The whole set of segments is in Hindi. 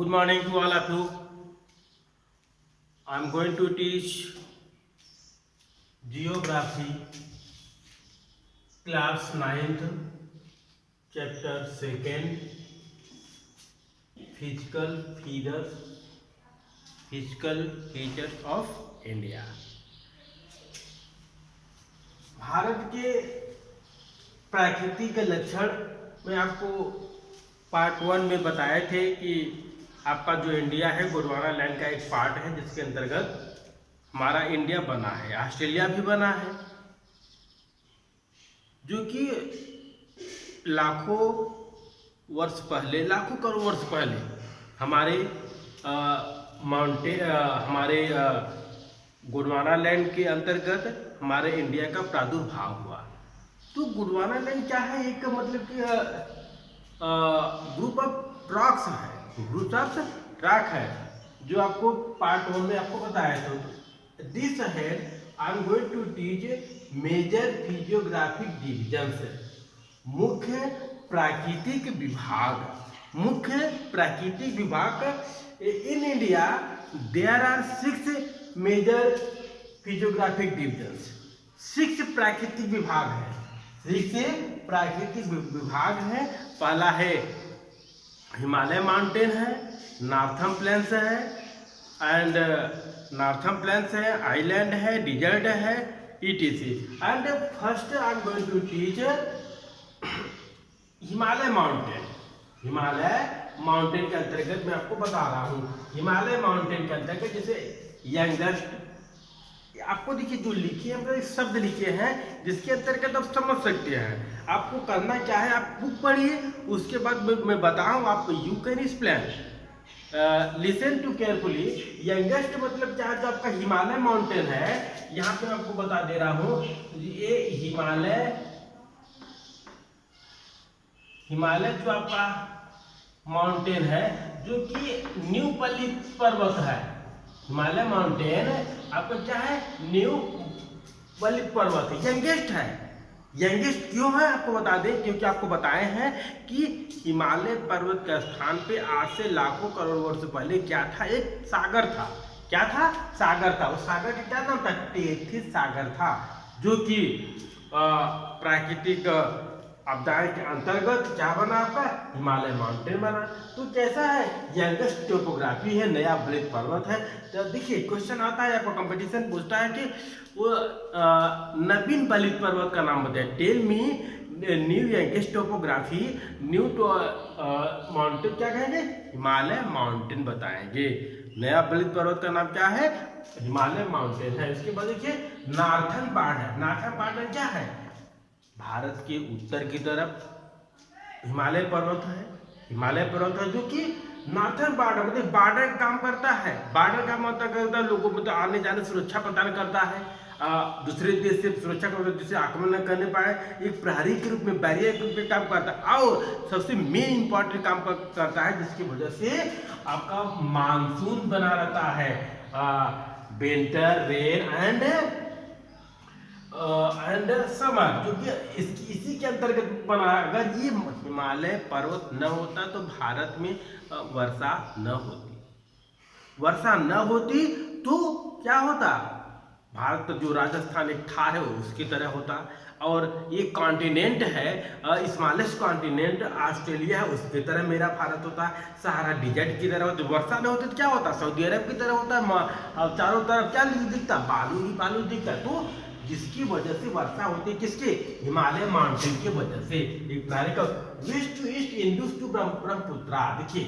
Good morning to all of you. I am going to teach Geography, class 9th, chapter 2nd, Physical Features of India. Bharat के प्राकृतिक लक्षण में आपको पार्ट 1 में बताए थे कि आपका जो इंडिया है गोंडवाना लैंड का एक पार्ट है, जिसके अंतर्गत हमारा इंडिया बना है, ऑस्ट्रेलिया भी बना है, जो कि लाखों करोड़ वर्ष पहले हमारे हमारे गोंडवाना लैंड के अंतर्गत हमारे इंडिया का प्रादुर्भाव हुआ। तो गोंडवाना लैंड क्या है? एक मतलब कि ग्रुप ऑफ रॉक्स है, जो आपको पार्ट 1 में आपको बताया था। This head I am going to teach major physiographic divisions, मुख्य प्राकृतिक विभाग। In India there are 6 major physiographic divisions. 6 प्राकृतिक विभाग है। पहला है हिमालय माउंटेन है, नॉर्थर्न प्लेन्स है, आइलैंड है, डिजर्ट है, etc. And first I am going to teach Himalaya mountain के अंतर्गत मैं आपको बता रहा हूँ। हिमालय माउंटेन के अंतर्गत जैसे यंगेस्ट, आपको देखिए जो लिखे हैं शब्द लिखे हैं, जिसके अंतर्गत आप समझ सकते हैं। आपको करना क्या है, आप बुक पढ़िए, उसके बाद मैं बताऊं आपको। You can explain, listen to carefully. Youngest मतलब क्या है? जो आपका हिमालय माउंटेन है, यहाँ पे मैं आपको बता दे रहा हूँ, ये हिमालय जो आपका माउंटेन है, जो कि न्यू पल्ली पर्वत है। हिमालय माउंटेन आपका क्या है? न्यू पल्ली पर्वत है, यंगेस्ट है। यंगेस्ट क्यों है आपको बता दें, क्योंकि आपको बताए हैं कि हिमालय पर्वत के स्थान पे आज से लाखों करोड़ वर्ष पहले क्या था? एक सागर था। क्या था? सागर था। उस सागर का क्या नाम था? टेथिस सागर था, जो कि प्राकृतिक आपदाएं के अंतर्गत क्या बना? आपका हिमालय माउंटेन बना। तो कैसा है? यंगेस्ट टोपोग्राफी है, नया बलित पर्वत है। तो देखिए क्वेश्चन आता है, आपको कंपटीशन पूछता है कि वो नवीन बलित पर्वत का नाम बताए। Tell me new youngest topography, new mountain क्या कहेंगे? हिमालय माउंटेन बताएंगे। नया बलित पर्वत का नाम क्या है? हिमालय माउंटेन है। इसके बाद देखिए नॉर्थर्न पार्ट है। नॉर्थर्न पार्ट में क्या है? भारत के उत्तर की तरफ हिमालय पर्वत है, जो कि नॉर्थर्न बॉर्डर मतलब बॉर्डर का काम करता है। बॉर्डर का मतलब करता है, लोगों को आने जाने सुरक्षा प्रदान करता है, दूसरे देश से सुरक्षा करता, जिसे आक्रमण न करने पाए, एक प्रहरी के रूप में, बैरियर के रूप में काम करता है। और सबसे मेन इंपॉर्टेंट काम करता है, जिसकी वजह से आपका मानसून बना रहता है, विंटर, रेन एंड समर, जो कि इसी के अंतर्गत बना। अगर ये हिमालय पर्वत न होता तो भारत में वर्षा न होती तो क्या होता? भारत जो राजस्थान एक थार है उसकी तरह होता। और ये कॉन्टिनेंट है, स्मॉलेस्ट कॉन्टिनेंट ऑस्ट्रेलिया है, उसकी तरह मेरा भारत होता। सहारा डिजर्ट की तरह होता। वर्षा न होती तो क्या होता? सऊदी अरब की तरह होता। चारों तरफ क्या दिखता? बालू ही बालू दिखता। तो जिसकी वजह से वर्षा होती है, किसके? हिमालय माउंटेन की वजह से। एक प्राणी का west to east, Indus to Brahmaputra. देखिए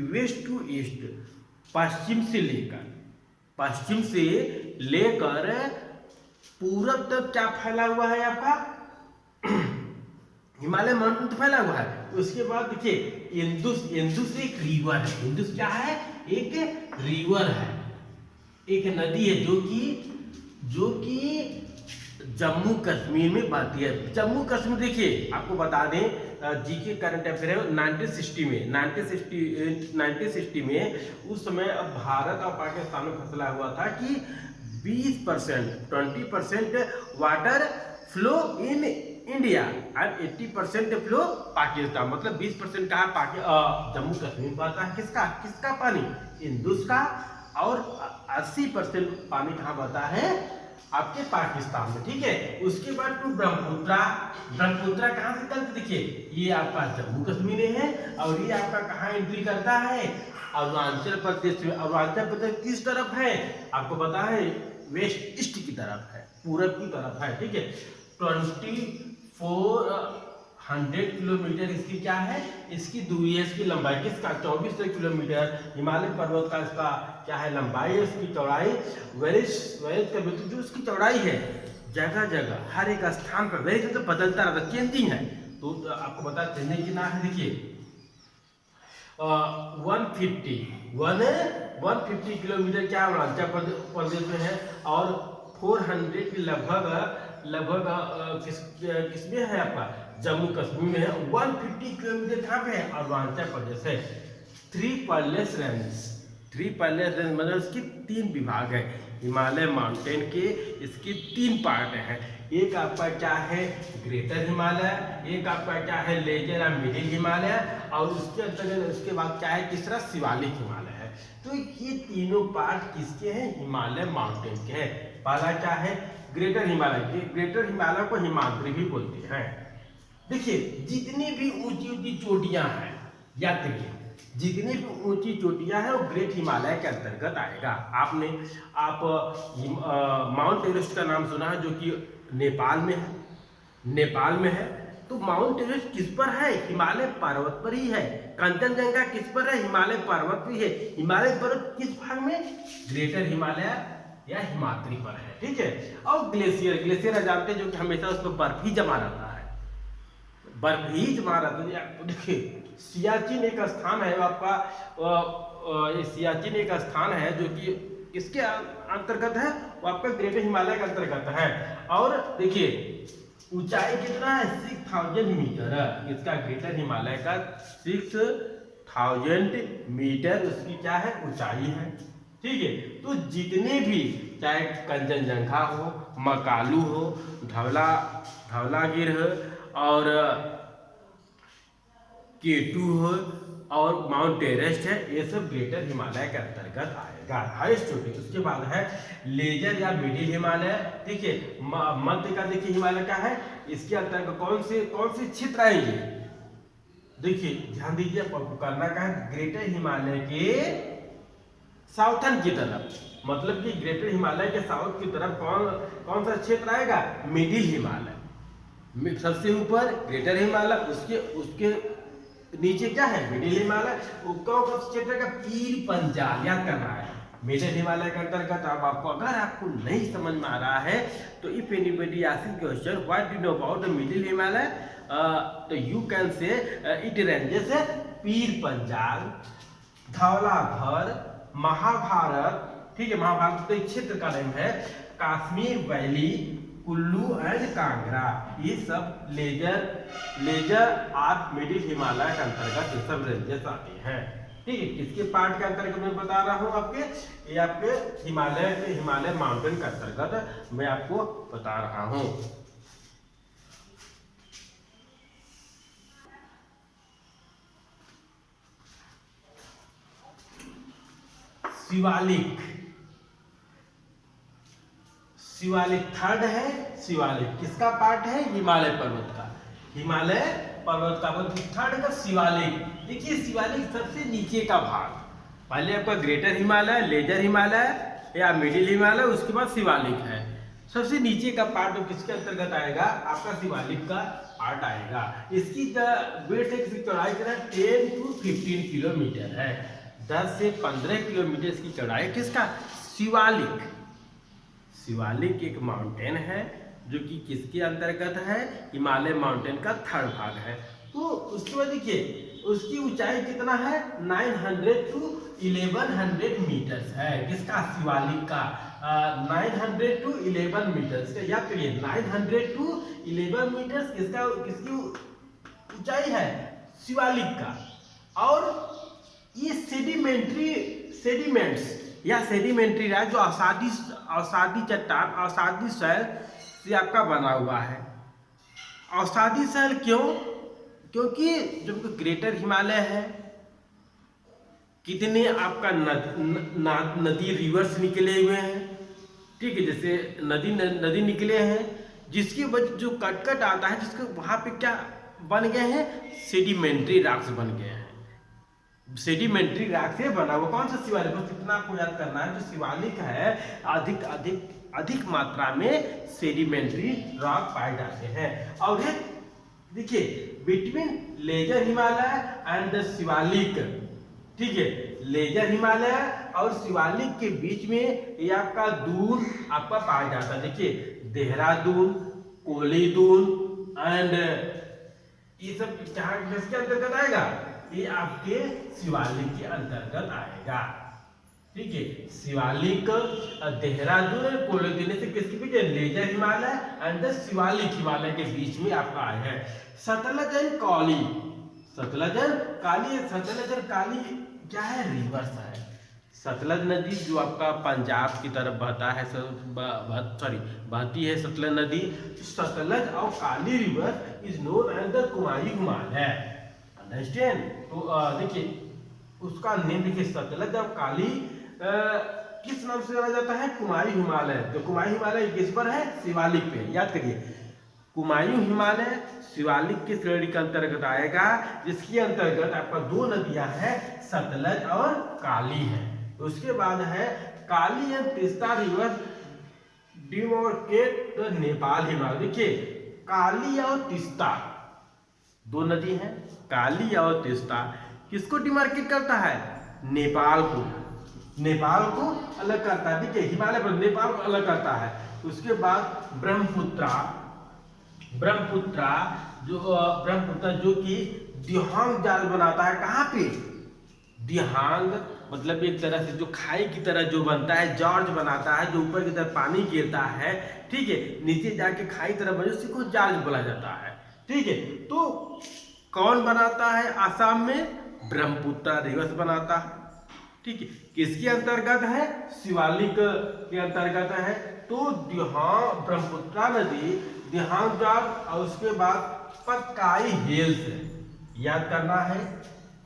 वेस्ट टू ईस्ट, पश्चिम से लेकर पूरब तक क्या फैला हुआ है आपका? हिमालय माउंटेन तो फैला हुआ है। उसके बाद देखिए इंदुस एक रिवर है। इंदुस क्या है? एक रिवर है, एक नदी है, जो कि जम्मू कश्मीर में बहती है। जम्मू कश्मीर देखिए आपको बता दें, जीके करंट अफेयर है 1960 में उस समय अब भारत और पाकिस्तान में फैसला हुआ था कि 20% water flow in India and 80% flow Pakistan, मतलब 20% कहाँ जम्मू कश्मीर में आता है। किसका किसका पानी? इंदुस का। और 80% पानी कहाँ बहता है? आपके पाकिस्तान में, ठीक है। उसके बाद टू ब्रह्मपुत्रा। ब्रह्मपुत्रा कहाँ से निकलते? देखिए ये आपका जम्मू कश्मीर में है और ये आपका कहाँ एंट्री करता है? अरुणाचल प्रदेश में। अरुणाचल प्रदेश किस तरफ है? आपको पता है वेस्ट ईस्ट की तरफ है, पूरब की तरफ है, ठीक है। 2400 किलोमीटर इसकी क्या है? इसकी दूरी है, इसकी लंबाई। किसका? 2400 किलोमीटर हिमालय पर्वत का इसका क्या है? लंबाई है। इसकी चौड़ाई वेरिज का जो इसकी चौड़ाई है जगह जगह हर एक स्थान पर वेरिज तो बदलता रहता, चेंजिंग है। तो आपको बता चेंजिंग कितना है? देखिए 150 किलोमीटर क्या अरुणाचल प्रदेश में है और 400 के लगभग किसमें है? आपका जम्मू कश्मीर में है। 150 किलोमीटर कहाँ पे है? अरुणाचल प्रदेश है। 3 पैलेस रेंज मतलब इसकी 3 विभाग है हिमालय माउंटेन के। इसकी 3 पार्ट हैं। एक आपका क्या है? ग्रेटर हिमालय, एक आपका क्या है? लेजर या मिडिल हिमालय, और उसके अंतर्गत उसके बाद क्या है? तीसरा शिवालिक हिमालय है। तो ये तीनों पार्ट किसके हैं? हिमालय माउंटेन के हैं। पहला क्या है? ग्रेटर हिमालय। ग्रेटर हिमालय को हिमाद्री भी बोलते हैं। देखिए जितनी भी ऊंची ऊंची चोटियां हैं, याद करिए जितनी भी ऊंची चोटियां हैं वो ग्रेट हिमालय के अंतर्गत आएगा। आप माउंट एवरेस्ट का नाम सुना है जो कि नेपाल में है। तो माउंट एवरेस्ट किस पर है? हिमालय पर्वत पर ही है। कंचनजंगा किस पर है? हिमालय पर्वत भी है। हिमालय पर्वत किस भाग में? ग्रेटर हिमालय या हिमाद्री पर है, ठीक है। और ग्लेशियर आप जानते हैं जो कि हमेशा उस पर बर्फ ही जमा रहता है, तो देखिए सियाचिन एक स्थान है आपका, सियाचिन एक स्थान है जो कि किसके अंतर्गत है? वो आपका ग्रेटर हिमालय के अंतर्गत है। और देखिए ऊंचाई कितना है? 6000 मीटर। इसका ग्रेटर हिमालय का 6000 मीटर उसकी क्या है? ऊंचाई है, ठीक है। तो जितने भी चाहे कंचनजंगा हो, मकालू हो, धवलागिर हो और K2 हो और माउंट एवरेस्ट है, ये सब ग्रेटर हिमालय के अंतर्गत आएगा, हाईएस्ट चोटी। उसके बाद है लेजर या मिडिल हिमालय, ठीक है। मध्य का देखिए हिमालय का है, इसके अंतर्गत कौन से क्षेत्र आएंगे? देखिए ध्यान दीजिए, आपको करना का है ग्रेटर हिमालय के साउथर्न की तरफ, मतलब कि ग्रेटर हिमालय के साउथ की तरफ कौन सा क्षेत्र आएगा? मिडिल हिमालय। सबसे ऊपर ग्रेटर हिमालय, उसके नीचे क्या है? मिडिल हिमालय। कौन सा क्षेत्र का? पीर पंजाल, याद करना है मिडिल हिमालय के अंतर्गत। अब अगर आपको नहीं समझ में आ रहा है तो if anybody asking question what do you know about the middle Himalaya, तो you can say it ranges Pir Panjal, Dhauladhar, Mahabharat, ठीक है। महाभारत तो एक क्षेत्र का नाम है। कश्मीर वैली, कुल्लू एंड कांगड़ा, ये सब लेजर आप मिडिल हिमालय के अंतर्गत ये सब रेंजेस आते हैं, ठीक है। किसके पार्ट के अंतर्गत मैं बता रहा हूँ? ये आपके हिमालय माउंटेन के अंतर्गत मैं आपको बता रहा हूँ। शिवालिक थर्ड है। शिवालिक किसका पार्ट है? हिमालय पर्वत का। हिमालय पर्वत का थर्ड का शिवालिक। देखिए शिवालिक सबसे नीचे का भाग, पहले आपका ग्रेटर हिमालय, लेजर हिमालय या मिडिल हिमालय, उसके बाद शिवालिक है। सबसे नीचे का पार्ट तो किसके अंतर्गत आएगा? आपका शिवालिक का पार्ट आएगा। इसकी वेट है, इसकी चौड़ाई कितना? 10 to 15 किलोमीटर है। 10 से 15 किलोमीटर इसकी चौड़ाई। किसका? शिवालिक एक माउंटेन है जो कि किसके अंतर्गत है? हिमालय माउंटेन का थर्ड भाग है। तो उसके बाद देखिए उसकी ऊंचाई कितना है? 900 to 1100 मीटर्स है। किसका? शिवालिक का 900 to 11 मीटर्स का, याद करिए 900 to 11 मीटर्स किसकी ऊंचाई है? शिवालिक का। और ये सेडिमेंट्स या सेडिमेंट्री रहा जो अवसादी चट्टान, अवसादी सैल से आपका बना हुआ है। अवसादी शैल क्यों? क्योंकि जो ग्रेटर हिमालय है, कितने आपका नदी रिवर्स निकले हुए हैं, ठीक है, जैसे नदी निकले हैं, जिसकी वजह जो कटकट आता है, जिसके वहाँ पे क्या बन गए हैं, सेडिमेंट्री रॉक्स बन गए हैं। सेडिमेंट्री रॉक से बना हुआ कौन सा शिवालिक, बस इतना आपको याद करना है, जो शिवालिक है अधिक मात्रा में सेडिमेंट्री रॉक पाए जाते हैं। और ये देखिए between lesser Himalaya and the Shivalik, ठीक है, लेजर हिमालय और शिवालिक के बीच में ये आपका दून आपका पाया जाता है। देखिए देहरादून, कोलीदून एंड ये सब किसके अंतर्गत आएगा, ये आपके शिवालिक के अंतर्गत आएगा, ठीक है। शिवालिक, देहरादून और कोलीदून से किसके बीच, lesser Himalaya and the Shivalik Himalaya के बीच में आपका आया है। सतलज एंड काली, सतलज एंड काली, सतलज और काली क्या है, रिवर्स है। सतलज नदी जो आपका पंजाब की तरफ बहता है, बहती है सतलज नदी। सतलज और Kali river is known as the Kumaon Himalaya, understand. तो देखिए उसका नेम देखिए, सतलज और काली किस नाम से जाना जाता है, कुमाई हिमालय। तो कुमाई हिमालय किस पर है, शिवालिक पे, याद करिए। कुमायूं हिमालय शिवालिक की श्रेणी के अंतर्गत आएगा, जिसके अंतर्गत आपका दो नदियां हैं, सतलज और काली है। उसके बाद है Kali and Teesta river demarcate the Nepal Himalaya. देखिए काली और तीस्ता दो नदी हैं, काली और तीस्ता किसको डिमार्केट करता है, नेपाल को, नेपाल को अलग करता है, देखिए हिमालय पर नेपाल को अलग करता है। उसके बाद ब्रह्मपुत्रा जो कि दिहांग जाल बनाता है, कहाँ पे, दिहांग मतलब एक तरह से जो खाई की तरह जो बनता है, जॉर्ज बनाता है, जो ऊपर की तरफ पानी गिरता है, ठीक है, नीचे जाके खाई तरह बने, उसी को जॉर्ज बोला जाता है, ठीक है। तो कौन बनाता है आसाम में, ब्रह्मपुत्र रिवर्स बनाता है, ठीक है, किसके अंतर्गत है, शिवालिक के अंतर्गत है। तो दिहांग ब्रह्मपुत्र नदी, दिहांग जाल और उसके बाद पतकाई हिल्स, याद करना है,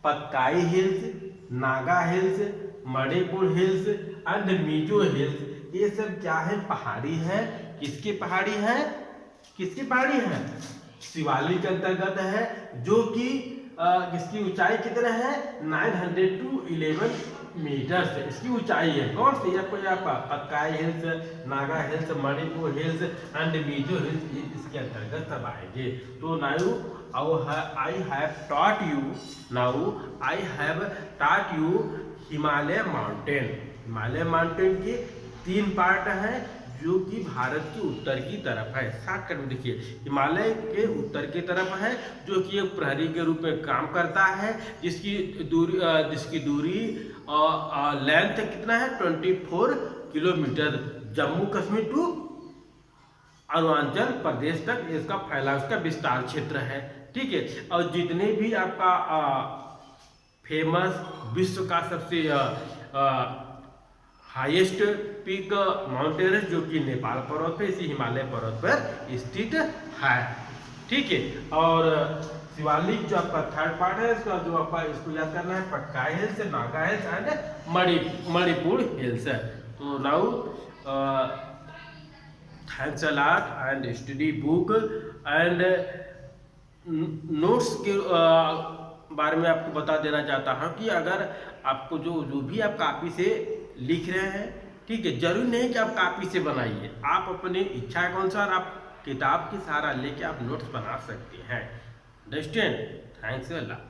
Patkai hills, Naga hills, Manipur hills and Mizo hills, ये सब क्या है, पहाड़ी है। किसकी पहाड़ी है, किसकी पहाड़ी है, शिवालिक के अंतर्गत है, जो कि इसकी ऊंचाई कितना है, 900 to 11 मीटर से इसकी ऊंचाई है। कौन सी, आपको यहाँ पर Patkai hills, Naga hills, Manipur hills and Mizo hills, इसके अंतर्गत सब आएंगे। तो I have taught you Himalaya mountain. Himalaya mountain के 3 पार्ट हैं, जो कि भारत के उत्तर की तरफ है। शॉर्टकट में देखिए, हिमालय के उत्तर की तरफ है, जो कि एक प्रहरी के रूप में काम करता है, जिसकी दूरी लेंथ कितना है, 24 किलोमीटर, जम्मू कश्मीर टू अरुणाचल प्रदेश तक इसका फैलाव, इसका विस्तार क्षेत्र है, ठीक है। और जितने भी आपका फेमस विश्व का सबसे हाईएस्ट पीक माउंटेन है, जो कि नेपाल पर्वत पे, इसी हिमालय पर्वत पर स्थित है, ठीक है। और शिवालिक जो आपका 3rd पार्ट है, इसका जो आपका इसको याद करना है, Patkai hills, Naga hills and Manipur hills है। तो now thanks a lot and study book and notes के बारे में आपको बता देना चाहता हूँ कि अगर आपको जो भी आप कॉपी से लिख रहे हैं, ठीक है, जरूरी नहीं कि आप कॉपी से बनाइए, आप अपनी इच्छा के अनुसार आप किताब की सहारा लेके आप नोट्स बना सकते हैं। Understand, thanks a lot.